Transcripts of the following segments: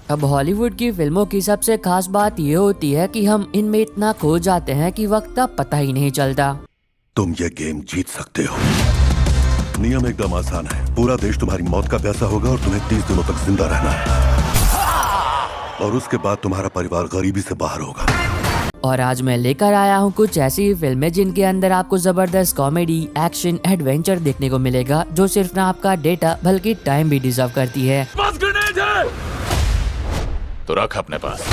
अब हॉलीवुड की फिल्मों की सबसे खास बात ये होती है कि हम इनमें इतना खो जाते हैं कि वक्त का पता ही नहीं चलता। तुम ये गेम जीत सकते हो। नियम एकदम आसान है। पूरा देश तुम्हारी मौत का प्यासा होगा और तुम्हें 30 दिनों तक जिंदा रहना है, और उसके बाद तुम्हारा परिवार गरीबी से बाहर होगा। और आज मैं लेकर आया हूँ कुछ ऐसी फिल्में जिनके अंदर आपको जबरदस्त कॉमेडी, एक्शन, एडवेंचर देखने को मिलेगा, जो सिर्फ ना आपका डेटा बल्कि टाइम भी डिजर्व करती है। तो रख अपने पास।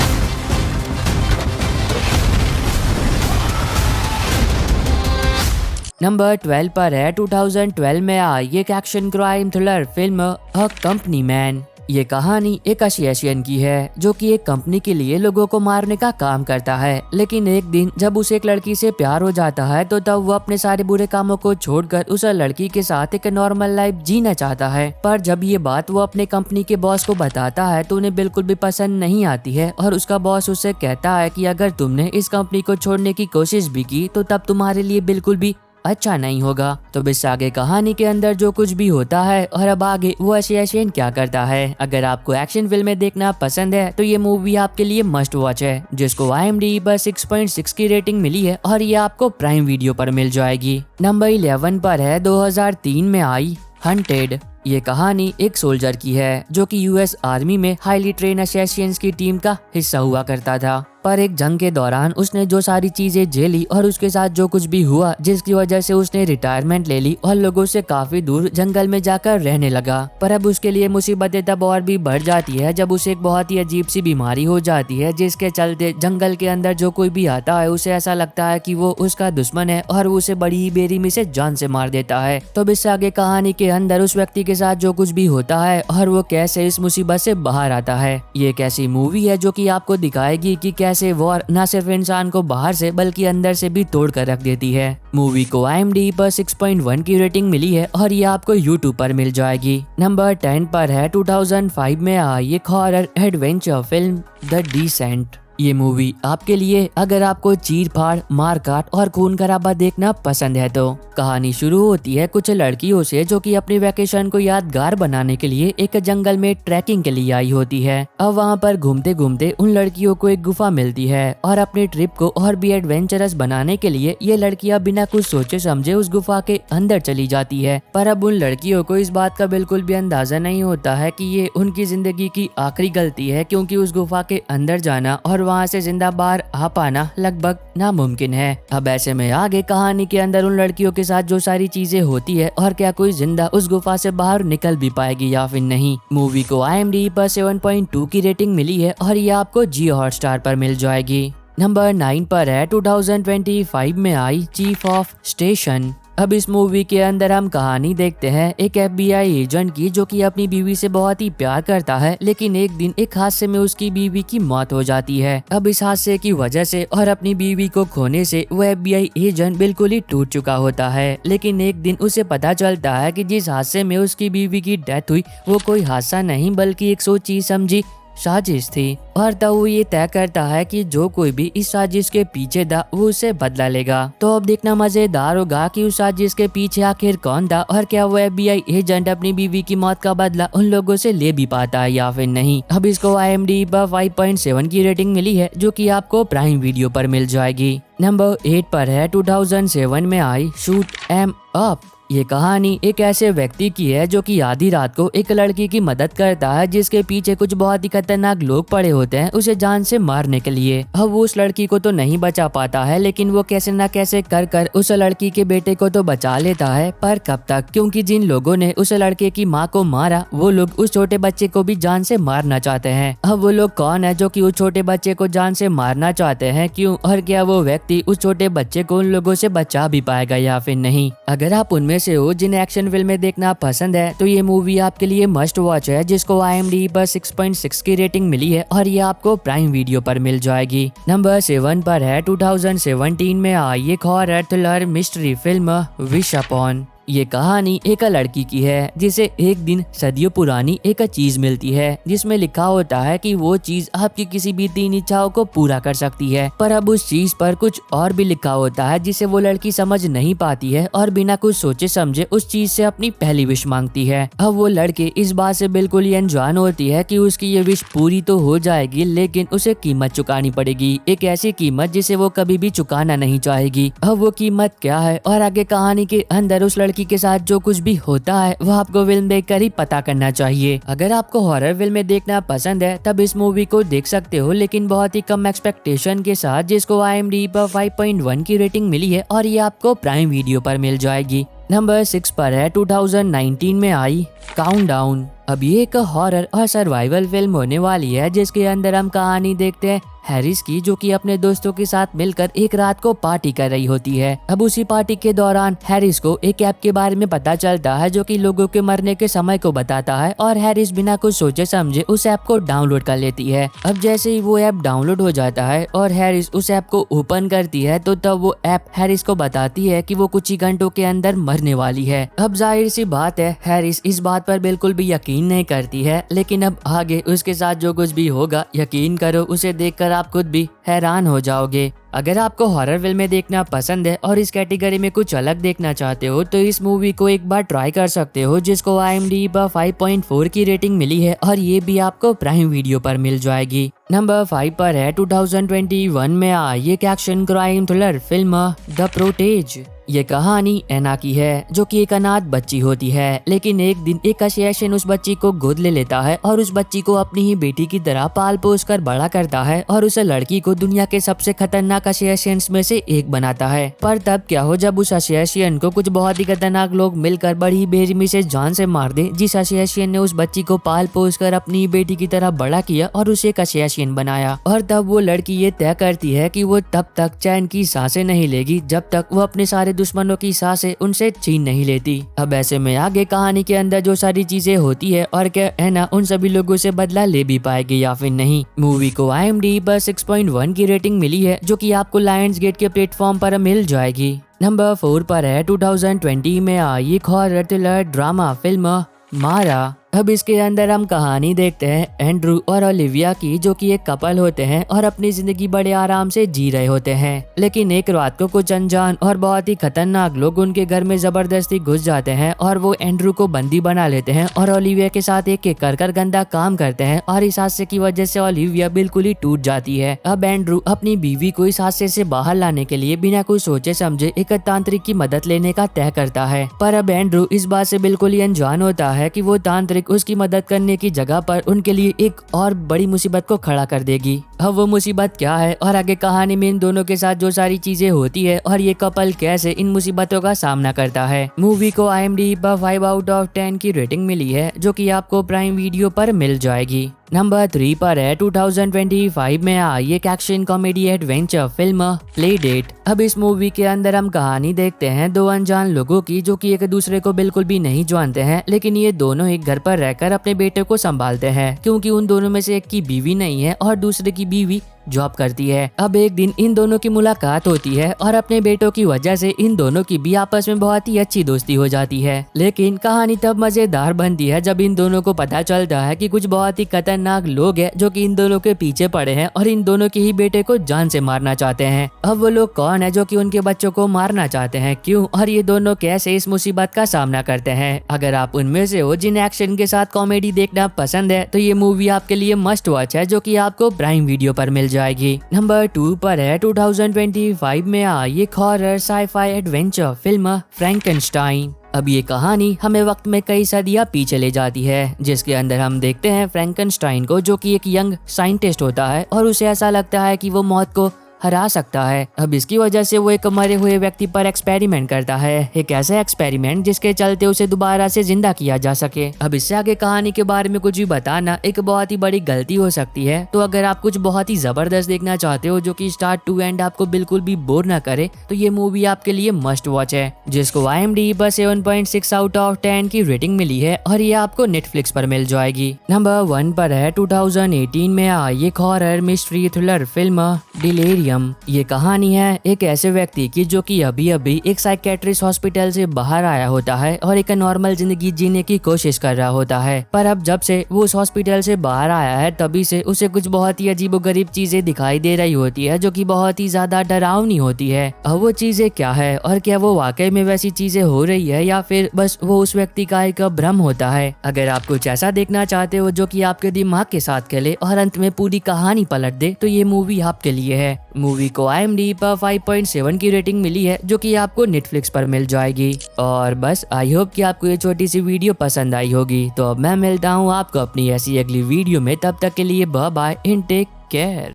नंबर 12 पर है 2012 में आई एक action crime thriller film a company man. ये कहानी एक एशियन की है जो कि एक कंपनी के लिए लोगों को मारने का काम करता है, लेकिन एक दिन जब उसे एक लड़की से प्यार हो जाता है तो तब वो अपने सारे बुरे कामों को छोड़कर उस लड़की के साथ एक नॉर्मल लाइफ जीना चाहता है। पर जब ये बात वो अपने कंपनी के बॉस को बताता है तो उन्हें बिल्कुल भी पसंद नहीं आती है, और उसका बॉस उससे कहता है कि अगर तुमने इस कंपनी को छोड़ने की कोशिश भी की तो तब तुम्हारे लिए बिल्कुल भी अच्छा नहीं होगा। तो इस आगे कहानी के अंदर जो कुछ भी होता है और अब आगे वो एशियन क्या करता है। अगर आपको एक्शन फिल्में देखना पसंद है तो ये मूवी आपके लिए मस्ट वॉच है, जिसको IMDb पर 6.6 की रेटिंग मिली है और ये आपको प्राइम वीडियो पर मिल जाएगी। नंबर 11 पर है 2003 में आई हंटेड। ये कहानी एक सोल्जर की है जो कि US आर्मी में हाईली ट्रेन असैसिन्स की टीम का हिस्सा हुआ करता था, पर एक जंग के दौरान उसने जो सारी चीजें झेली और उसके साथ जो कुछ भी हुआ जिसकी वजह से उसने रिटायरमेंट ले ली और लोगों से काफी दूर जंगल में जाकर रहने लगा। पर अब उसके लिए मुसीबतें तब और भी बढ़ जाती है जब उसे एक बहुत ही अजीब सी बीमारी हो जाती है, जिसके चलते जंगल के अंदर जो कोई भी आता है उसे ऐसा लगता है कि वो उसका दुश्मन है और उसे बड़ी ही बेरहमी से जान से मार देता है। तो इससे आगे कहानी के अंदर उस व्यक्ति के साथ जो कुछ भी होता है और वो कैसे इस मुसीबत से बाहर आता है। ये एक ऐसी मूवी है जो कि आपको दिखाएगी कि कैसे वॉर न सिर्फ इंसान को बाहर से बल्कि अंदर से भी तोड़ कर रख देती है। मूवी को IMDb पर 6.1 की रेटिंग मिली है और ये आपको YouTube पर मिल जाएगी। नंबर 10 पर है 2005 में आई एक horror adventure film The Descent. ये मूवी आपके लिए अगर आपको चीर फाड़, मार काट और खून खराबा देखना पसंद है। तो कहानी शुरू होती है कुछ लड़कियों से जो कि अपनी वैकेशन को यादगार बनाने के लिए एक जंगल में ट्रैकिंग के लिए आई होती है। अब वहाँ पर घूमते घूमते उन लड़कियों को एक गुफा मिलती है और अपनी ट्रिप को और भी एडवेंचरस बनाने के लिए ये लड़कियाँ बिना कुछ सोचे समझे उस गुफा के अंदर चली जाती है। पर अब उन लड़कियों को इस बात का बिल्कुल भी अंदाजा नहीं होता है कि ये उनकी जिंदगी की आखिरी गलती है, क्योंकि उस गुफा के अंदर जाना और वहाँ से जिंदा बाहर आ पाना लगभग नामुमकिन है। अब ऐसे में आगे कहानी के अंदर उन लड़कियों के साथ जो सारी चीजें होती है और क्या कोई जिंदा उस गुफा से बाहर निकल भी पाएगी या फिर नहीं। मूवी को IMDb पर 7.2 की रेटिंग मिली है और ये आपको जियो हॉटस्टार पर मिल जाएगी। नंबर 9 पर है 2025 में आई चीफ ऑफ स्टेशन। अब इस मूवी के अंदर हम कहानी देखते हैं एक FBI एजेंट की जो कि अपनी बीवी से बहुत ही प्यार करता है, लेकिन एक दिन एक हादसे में उसकी बीवी की मौत हो जाती है। अब इस हादसे की वजह से और अपनी बीवी को खोने से वो FBI एजेंट बिल्कुल ही टूट चुका होता है। लेकिन एक दिन उसे पता चलता है कि जिस हादसे में उसकी बीवी की डेथ हुई वो कोई हादसा नहीं बल्कि एक सोची समझी साजिश थी, और तब वो ये तय करता है कि जो कोई भी इस साजिश के पीछे था वो उसे बदला लेगा। तो अब देखना मजेदार होगा कि उस साजिश के पीछे आखिर कौन था और क्या वो FBI एजेंट अपनी बीवी की मौत का बदला उन लोगों से ले भी पाता है या फिर नहीं। अब इसको IMDb पर 5.7 की रेटिंग मिली है जो कि आपको प्राइम वीडियो पर मिल जाएगी। नंबर 8 पर है 2007 में आई शूट एम अप। ये कहानी एक ऐसे व्यक्ति की है जो कि आधी रात को एक लड़की की मदद करता है जिसके पीछे कुछ बहुत ही खतरनाक लोग पड़े होते हैं उसे जान से मारने के लिए। अब वो उस लड़की को तो नहीं बचा पाता है, लेकिन वो कैसे न कैसे कर उस लड़की के बेटे को तो बचा लेता है। पर कब तक, क्योंकि जिन लोगों ने उस लड़के की माँ को मारा वो लोग उस छोटे बच्चे को भी जान से मारना चाहते हैं। अब वो लोग कौन है जो कि उस छोटे बच्चे को जान से मारना चाहते हैं, क्यों, और क्या वो व्यक्ति उस छोटे बच्चे को उन लोगों से बचा भी पाएगा या फिर नहीं। अगर आप उनमें से हो जिन्हें एक्शन फिल्में देखना पसंद है तो ये मूवी आपके लिए मस्ट वॉच है, जिसको IMDb पर 6.6 की रेटिंग मिली है और ये आपको प्राइम वीडियो पर मिल जाएगी। नंबर 7 पर है 2017 में आई एक horror thriller mystery film wish upon. ये कहानी एक लड़की की है जिसे एक दिन सदियों पुरानी एक चीज मिलती है जिसमें लिखा होता है कि वो चीज आपकी किसी भी 3 इच्छाओं को पूरा कर सकती है। पर अब उस चीज पर कुछ और भी लिखा होता है जिसे वो लड़की समझ नहीं पाती है और बिना कुछ सोचे समझे उस चीज से अपनी पहली विश मांगती है। अब वो लड़की इस बात से बिल्कुल ही अनजान होती है कि उसकी ये विश पूरी तो हो जाएगी लेकिन उसे कीमत चुकानी पड़ेगी, एक ऐसी कीमत जिसे वो कभी भी चुकाना नहीं चाहेगी। अब वो कीमत क्या है और आगे कहानी के अंदर उस लड़की के साथ जो कुछ भी होता है वो आपको फिल्म देखकर ही पता करना चाहिए। अगर आपको हॉरर फिल्में देखना पसंद है तब इस मूवी को देख सकते हो, लेकिन बहुत ही कम एक्सपेक्टेशन के साथ, जिसको IMDb पर 5.1 की रेटिंग मिली है और ये आपको प्राइम वीडियो पर मिल जाएगी। नंबर 6 पर है 2019 में आई काउंटडाउन। अब ये एक हॉरर और सर्वाइवल फिल्म होने वाली है जिसके अंदर हम कहानी देखते हैं हैरिस की, जो कि अपने दोस्तों के साथ मिलकर एक रात को पार्टी कर रही होती है। अब उसी पार्टी के दौरान हैरिस को एक ऐप के बारे में पता चलता है जो कि लोगों के मरने के समय को बताता है और हैरिस बिना कुछ सोचे समझे उस ऐप को डाउनलोड कर लेती है। अब जैसे ही वो ऐप डाउनलोड हो जाता है और हैरिस उस ऐप को ओपन करती है तो तब वो ऐप हैरिस को बताती है कि वो कुछ ही घंटों के अंदर मरने वाली है। अब जाहिर सी बात है हैरिस इस बात पर बिल्कुल भी यकीन नहीं करती है, लेकिन अब आगे उसके साथ जो कुछ भी होगा यकीन करो उसे देखकर आप खुद भी हैरान हो जाओगे। अगर आपको हॉरर फिल्में देखना पसंद है और इस कैटेगरी में कुछ अलग देखना चाहते हो तो इस मूवी को एक बार ट्राई कर सकते हो, जिसको IMDb पर 5.4 की रेटिंग मिली है और ये भी आपको प्राइम वीडियो पर मिल जाएगी। नंबर 5 पर है 2021 में आई एक action crime thriller film the protease. ये कहानी एना की है जो कि एक अनाथ बच्ची होती है, लेकिन एक दिन एक असैसिन उस बच्ची को गोद ले लेता है और उस बच्ची को अपनी ही बेटी की तरह पाल पोस कर बड़ा करता है और उस लड़की को दुनिया के सबसे खतरनाक असैसिन्स में से एक बनाता है। पर तब क्या हो जब उस असैसिन को कुछ बहुत ही खतरनाक लोग मिलकर बड़ी बेरहमी से जान से मार दे, जिस असैसिन ने उस बच्ची को पाल पोस कर अपनी बेटी की तरह बड़ा किया और उसे एक असैसिन बनाया। और तब वो लड़की ये तय करती है कि वो तब तक चैन की सांसें नहीं लेगी जब तक वो अपने सारे दुश्मनों की सांसें उनसे छीन नहीं लेती। अब ऐसे में आगे कहानी के अंदर जो सारी चीजें होती है और क्या एना उन सभी लोगों से बदला ले भी पाएगी या फिर नहीं। मूवी को IMDb पर 6.1 की रेटिंग मिली है जो कि आपको लायंस गेट के प्लेटफॉर्म पर मिल जाएगी। नंबर 4 पर है 2020 में आई एक हॉरर थ्रिलर ड्रामा फिल्म मारा। अब इसके अंदर हम कहानी देखते हैं एंड्रू और ओलिविया की, जो कि एक कपल होते हैं और अपनी जिंदगी बड़े आराम से जी रहे होते हैं। लेकिन एक रात को कुछ अनजान और बहुत ही खतरनाक लोग उनके घर में जबरदस्ती घुस जाते हैं और वो एंड्रू को बंदी बना लेते हैं और ओलिविया के साथ एक एक कर गंदा काम करते हैं और इस हादसे की वजह से ओलिविया बिल्कुल ही टूट जाती है। अब एंड्रू अपनी बीवी को इस हादसे से बाहर लाने के लिए बिना कुछ सोचे समझे एक तांत्रिक की मदद लेने का तय करता है। पर अब एंड्रू इस बात से बिल्कुल ही अनजान होता है कि वो तांत्रिक उसकी मदद करने की जगह पर उनके लिए एक और बड़ी मुसीबत को खड़ा कर देगी। अब वो मुसीबत क्या है और आगे कहानी में इन दोनों के साथ जो सारी चीजें होती है और ये कपल कैसे इन मुसीबतों का सामना करता है। मूवी को IMDb पर 5 आउट ऑफ 10 की रेटिंग मिली है जो कि आपको प्राइम वीडियो पर मिल जाएगी। नंबर 3 पर है 2025 में आई एक action comedy adventure film Play Date. अब इस मूवी के अंदर हम कहानी देखते हैं दो अनजान लोगों की जो कि एक दूसरे को बिल्कुल भी नहीं जानते हैं, लेकिन ये दोनों एक घर पर रहकर अपने बेटे को संभालते हैं क्योंकि उन दोनों में से एक की बीवी नहीं है और दूसरे की बीवी जॉब करती है। अब एक दिन इन दोनों की मुलाकात होती है और अपने बेटों की वजह से इन दोनों की भी आपस में बहुत ही अच्छी दोस्ती हो जाती है। लेकिन कहानी तब मजेदार बनती है जब इन दोनों को पता चलता है कि कुछ बहुत ही खतरनाक लोग हैं जो कि इन दोनों के पीछे पड़े हैं और इन दोनों के ही बेटे को जान से मारना चाहते हैं। अब वो लोग कौन है जो कि उनके बच्चों को मारना चाहते हैं, क्यों और ये दोनों कैसे इस मुसीबत का सामना करते हैं। अगर आप उनमें से हो जिन्हें एक्शन के साथ कॉमेडी देखना पसंद है तो ये मूवी आपके लिए मस्ट वॉच है जो कि आपको प्राइम वीडियो पर मिल जाएगी। नंबर 2 पर है 2025 में आई एक horror sci-fi adventure film Frankenstein. अब ये कहानी हमें वक्त में कई सदियां पीछे ले जाती है, जिसके अंदर हम देखते हैं फ्रैंकेनस्टाइन को जो कि एक यंग साइंटिस्ट होता है और उसे ऐसा लगता है कि वो मौत को हरा सकता है। अब इसकी वजह से वो एक मरे हुए व्यक्ति पर एक्सपेरिमेंट करता है, एक ऐसा एक्सपेरिमेंट जिसके चलते उसे दोबारा से जिंदा किया जा सके। अब इससे आगे कहानी के बारे में कुछ भी बताना एक बहुत ही बड़ी गलती हो सकती है, तो अगर आप कुछ बहुत ही जबरदस्त देखना चाहते हो जो कि स्टार्ट टू एंड आपको बिल्कुल भी बोर ना करे तो ये मूवी आपके लिए मस्ट वॉच है, जिसको IMDb पर 7.6 आउट ऑफ 10 की रेटिंग मिली है और ये आपको नेटफ्लिक्स पर मिल जाएगी। नंबर 1 पर है 2018 में आई एक horror mystery thriller film delirium. William. ये कहानी है एक ऐसे व्यक्ति की जो कि अभी अभी एक साइकेट्रिस्ट हॉस्पिटल से बाहर आया होता है और एक नॉर्मल जिंदगी जीने की कोशिश कर रहा होता है। पर अब जब से वो उस हॉस्पिटल से बाहर आया है तभी से उसे कुछ बहुत ही अजीबोगरीब चीजें दिखाई दे रही होती है जो कि बहुत ही ज्यादा डरावनी होती है। अब वो चीजें क्या है और क्या वो वाकई में वैसी चीजें हो रही है या फिर बस वो उस व्यक्ति का एक भ्रम होता है। अगर आप कुछ ऐसा देखना चाहते हो जो कि आपके दिमाग के साथ खेले और अंत में पूरी कहानी पलट दे तो ये मूवी आपके लिए है। मूवी को IMDb पर 5.7 की रेटिंग मिली है जो कि आपको नेटफ्लिक्स पर मिल जाएगी। और बस आई होप कि आपको ये छोटी सी वीडियो पसंद आई होगी। तो अब मैं मिलता हूँ आपको अपनी ऐसी अगली वीडियो में, तब तक के लिए bye bye and take care.